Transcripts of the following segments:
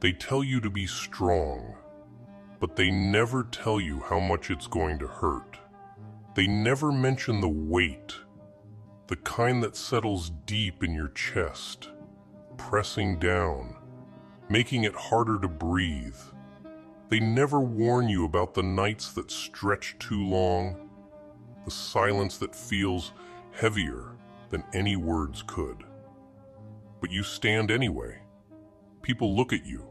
They tell you to be strong, but they never tell you how much it's going to hurt. They never mention the weight, the kind that settles deep in your chest, pressing down, making it harder to breathe. They never warn you about the nights that stretch too long, the silence that feels heavier than any words could. But you stand anyway. People look at you,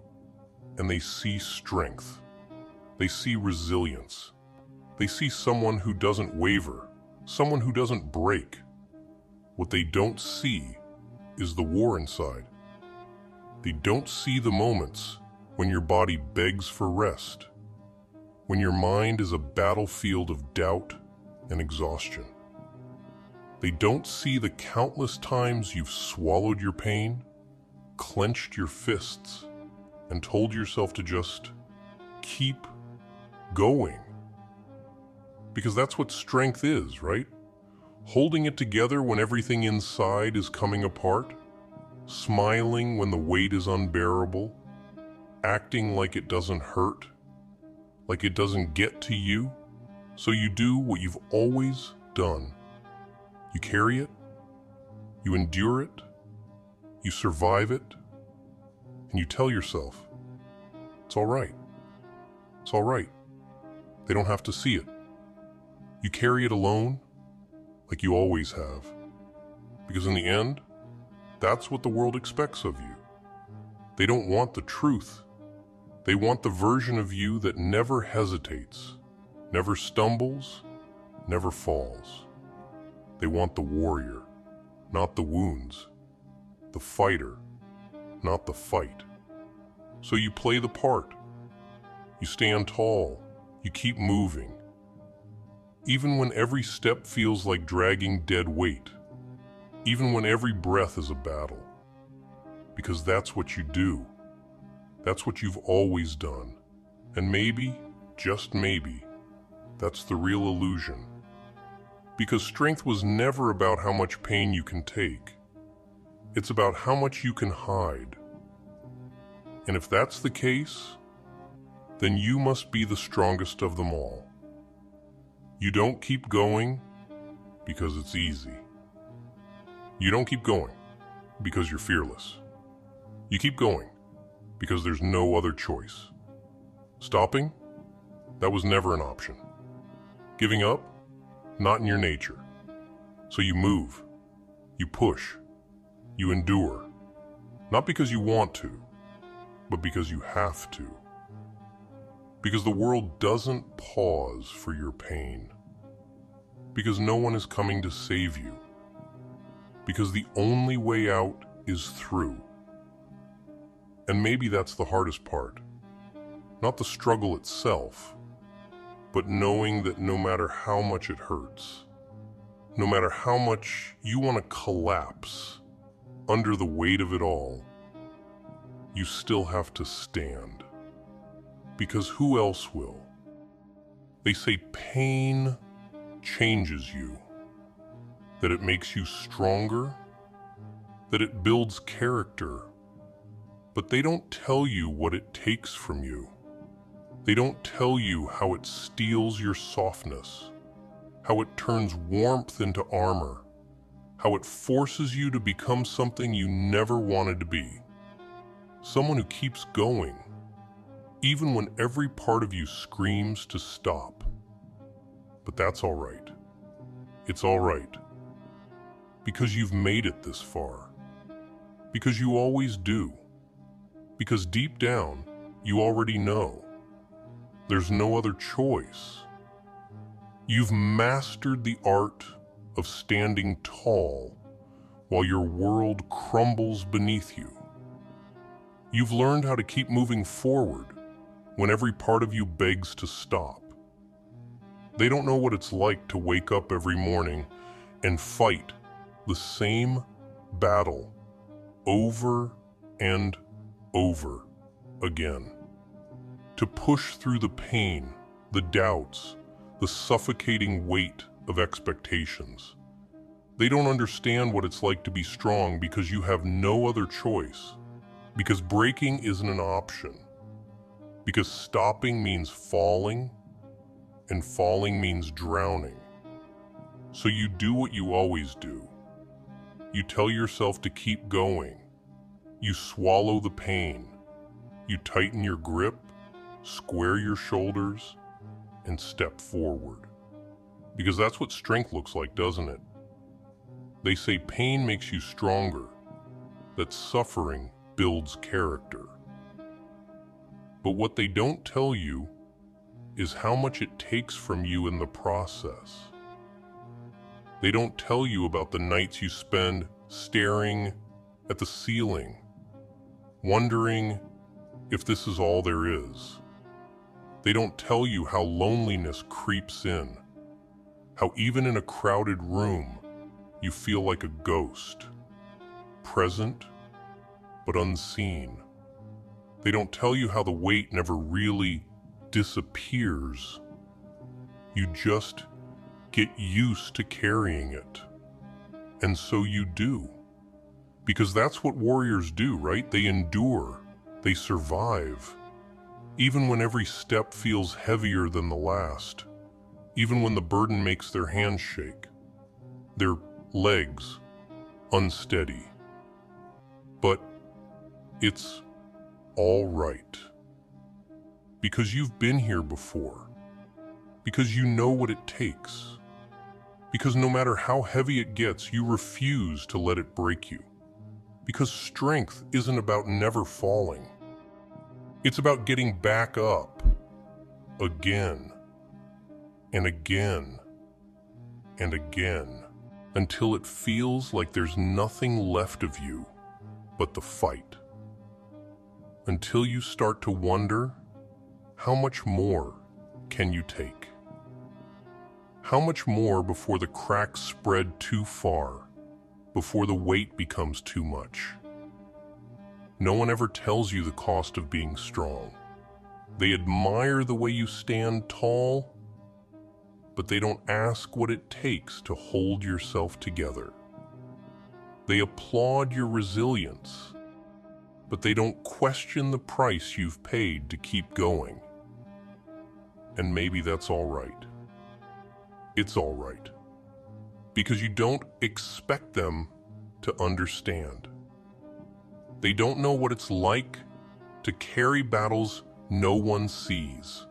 and they see strength. They see resilience. They see someone who doesn't waver, someone who doesn't break. What they don't see is the war inside. They don't see the moments when your body begs for rest, when your mind is a battlefield of doubt and exhaustion. They don't see the countless times you've swallowed your pain, clenched your fists, and told yourself to just keep going. Because that's what strength is, right? Holding it together when everything inside is coming apart, smiling when the weight is unbearable, acting like it doesn't hurt, like it doesn't get to you. So you do what you've always done. You carry it, you endure it, you survive it, and you tell yourself, it's all right. It's all right. They don't have to see it. You carry it alone, like you always have. Because in the end, that's what the world expects of you. They don't want the truth. They want the version of you that never hesitates, never stumbles, never falls. They want the warrior, not the wounds, the fighter, not the fight. So you play the part. You stand tall. You keep moving. Even when every step feels like dragging dead weight. Even when every breath is a battle. Because that's what you do. That's what you've always done. And maybe, just maybe, that's the real illusion. Because strength was never about how much pain you can take. It's about how much you can hide. And if that's the case, then you must be the strongest of them all. You don't keep going because it's easy. You don't keep going because you're fearless. You keep going because there's no other choice. Stopping? That was never an option. Giving up? Not in your nature. So you move, you push, you endure. Not because you want to, but because you have to. Because the world doesn't pause for your pain. Because no one is coming to save you. Because the only way out is through. And maybe that's the hardest part. Not the struggle itself, but knowing that no matter how much it hurts, no matter how much you want to collapse under the weight of it all, you still have to stand. Because who else will? They say pain changes you, that it makes you stronger, that it builds character, but they don't tell you what it takes from you. They don't tell you how it steals your softness, how it turns warmth into armor, how it forces you to become something you never wanted to be. Someone who keeps going, even when every part of you screams to stop. But that's all right. It's all right. Because you've made it this far. Because you always do. Because deep down, you already know. There's no other choice. You've mastered the art of standing tall while your world crumbles beneath you. You've learned how to keep moving forward when every part of you begs to stop. They don't know what it's like to wake up every morning and fight the same battle over and over again. To push through the pain, the doubts, the suffocating weight of expectations. They don't understand what it's like to be strong because you have no other choice. Because breaking isn't an option. Because stopping means falling, and falling means drowning. So you do what you always do. You tell yourself to keep going. You swallow the pain. You tighten your grip, square your shoulders, and step forward. Because that's what strength looks like, doesn't it? They say pain makes you stronger, that suffering builds character. But what they don't tell you is how much it takes from you in the process. They don't tell you about the nights you spend staring at the ceiling, wondering if this is all there is. They don't tell you how loneliness creeps in, how even in a crowded room, you feel like a ghost, present but unseen. They don't tell you how the weight never really disappears. You just get used to carrying it. And so you do. Because that's what warriors do, right? They endure, they survive. Even when every step feels heavier than the last. Even when the burden makes their hands shake. Their legs unsteady. But it's all right. Because you've been here before. Because you know what it takes. Because no matter how heavy it gets, you refuse to let it break you. Because strength isn't about never falling. It's about getting back up again and again and again until it feels like there's nothing left of you but the fight. Until you start to wonder, how much more can you take? How much more before the cracks spread too far, before the weight becomes too much? No one ever tells you the cost of being strong. They admire the way you stand tall, but they don't ask what it takes to hold yourself together. They applaud your resilience, but they don't question the price you've paid to keep going. And maybe that's all right. It's all right. Because you don't expect them to understand. They don't know what it's like to carry battles no one sees.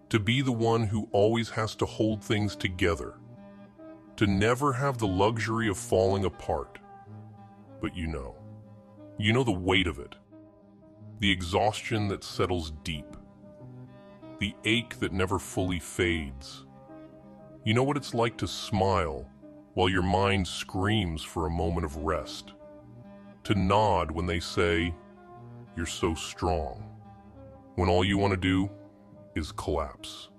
To be the one who always has to hold things together. To never have the luxury of falling apart. But you know the weight of it. The exhaustion that settles deep. The ache that never fully fades. You know what it's like to smile while your mind screams for a moment of rest. To nod when they say, "You're so strong," when all you want to do is collapse.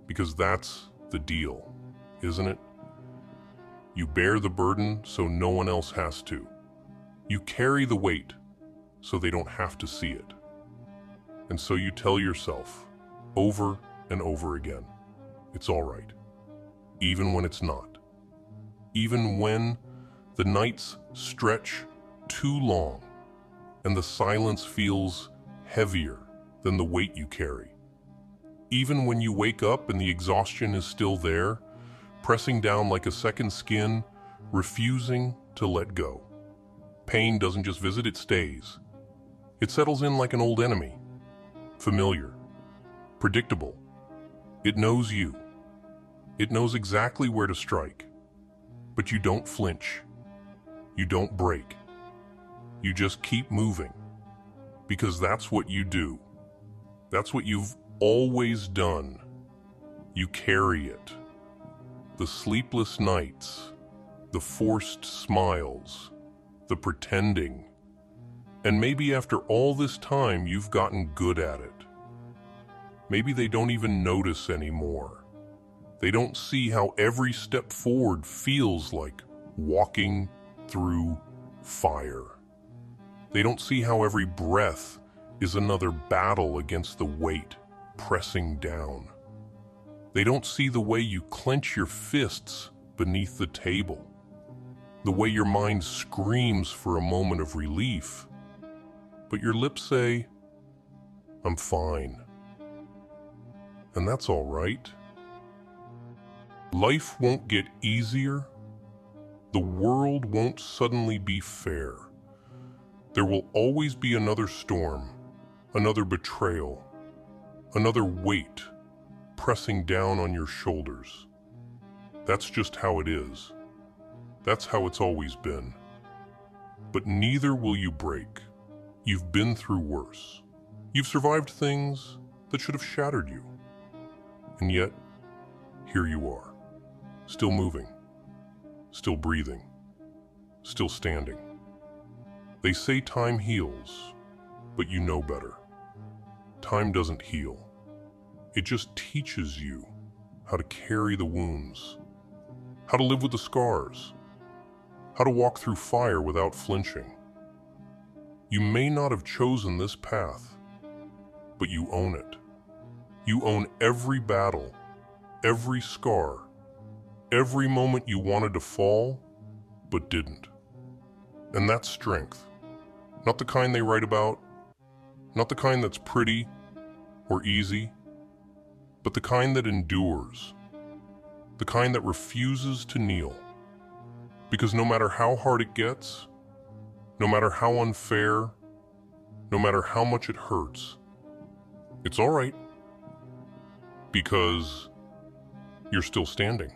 Because that's the deal, isn't it? You bear the burden so no one else has to. You carry the weight so they don't have to see it. And so you tell yourself, over and over again, it's all right. Even when it's not. Even when the nights stretch too long and the silence feels heavier than the weight you carry. Even when you wake up and the exhaustion is still there, pressing down like a second skin, refusing to let go. Pain doesn't just visit, it stays. It settles in like an old enemy. Familiar. Predictable. It knows you. It knows exactly where to strike. But you don't flinch. You don't break. You just keep moving. Because that's what you do. That's what you've always done. You carry it. The sleepless nights, the forced smiles, the pretending. And maybe after all this time, you've gotten good at it. Maybe they don't even notice anymore. They don't see how every step forward feels like walking through fire. They don't see how every breath is another battle against the weight pressing down. They don't see the way you clench your fists beneath the table, the way your mind screams for a moment of relief, but your lips say, "I'm fine." And that's all right. Life won't get easier. The world won't suddenly be fair. There will always be another storm, another betrayal, another weight pressing down on your shoulders. That's just how it is. That's how it's always been. But neither will you break. You've been through worse. You've survived things that should have shattered you. And yet, here you are, still moving, still breathing, still standing. They say time heals, but you know better. Time doesn't heal. It just teaches you how to carry the wounds, how to live with the scars, how to walk through fire without flinching. You may not have chosen this path, but you own it. You own every battle, every scar, every moment you wanted to fall, but didn't. And that's strength. Not the kind they write about, not the kind that's pretty or easy, but the kind that endures, the kind that refuses to kneel. Because no matter how hard it gets, no matter how unfair, no matter how much it hurts, it's all right, because you're still standing.